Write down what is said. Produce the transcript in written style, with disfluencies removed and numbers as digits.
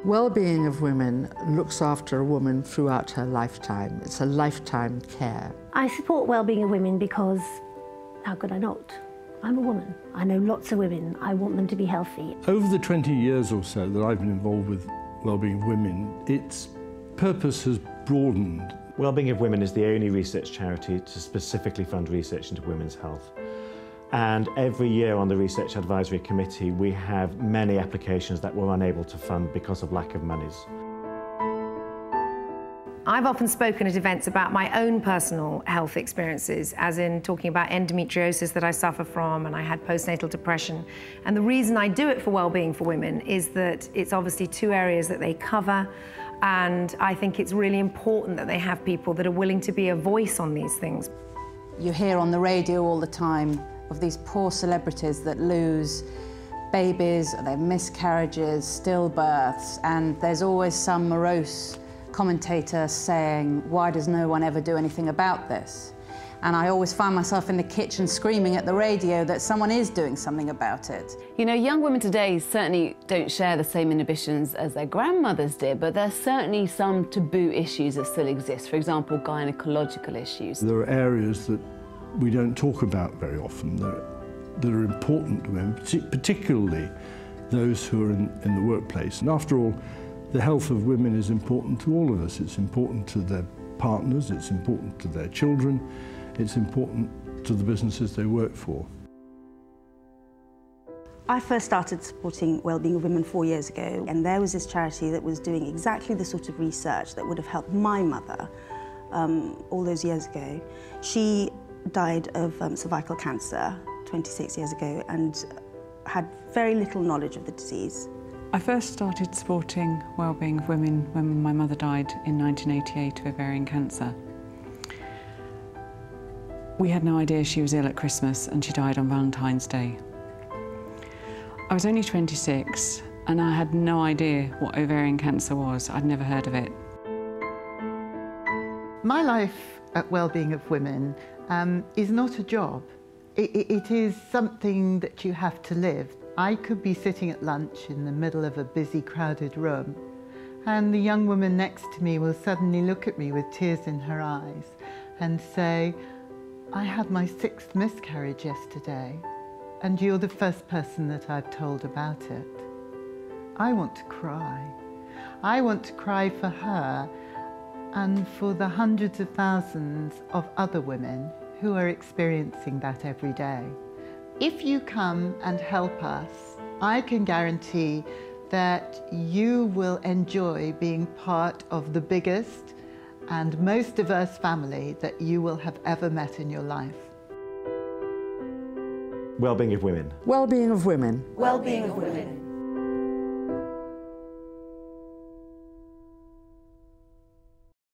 Wellbeing of women looks after a woman throughout her lifetime. It's a lifetime care. I support Wellbeing of women because, how could I not? I'm a woman. I know lots of women. I want them to be healthy. Over the 20 years or so that I've been involved with Wellbeing of Women, its purpose has broadened. Wellbeing of Women is the only research charity to specifically fund research into women's health. And every year on the Research Advisory Committee, we have many applications that we're unable to fund because of lack of monies. I've often spoken at events about my own personal health experiences, as in talking about endometriosis that I suffer from, and I had postnatal depression. And the reason I do it for Wellbeing for Women is that it's obviously two areas that they cover, and I think it's really important that they have people that are willing to be a voice on these things. You hear on the radio all the time of these poor celebrities that lose babies, they have miscarriages, stillbirths, and there's always some morose commentator saying, why does no one ever do anything about this? And I always find myself in the kitchen screaming at the radio that someone is doing something about it. You know, young women today certainly don't share the same inhibitions as their grandmothers did, but there's certainly some taboo issues that still exist. For example, gynecological issues. There are areas that we don't talk about very often that are important to women, particularly those who are in the workplace. And after all, the health of women is important to all of us. It's important to their partners, it's important to their children, it's important to the businesses they work for. I first started supporting Wellbeing of Women 4 years ago, and there was this charity that was doing exactly the sort of research that would have helped my mother all those years ago. She died of cervical cancer 26 years ago and had very little knowledge of the disease. I first started supporting Wellbeing of Women when my mother died in 1988 of ovarian cancer. We had no idea she was ill at Christmas and she died on Valentine's Day. I was only 26 and I had no idea what ovarian cancer was. I'd never heard of it. My life at Wellbeing of Women is not a job. It is something that you have to live. I could be sitting at lunch in the middle of a busy, crowded room, and the young woman next to me will suddenly look at me with tears in her eyes and say, I had my 6th miscarriage yesterday, and you're the first person that I've told about it. I want to cry. I want to cry for her and for the hundreds of thousands of other women who are experiencing that every day. If you come and help us, I can guarantee that you will enjoy being part of the biggest and most diverse family that you will have ever met in your life. Wellbeing of Women. Wellbeing of Women. Wellbeing of Women.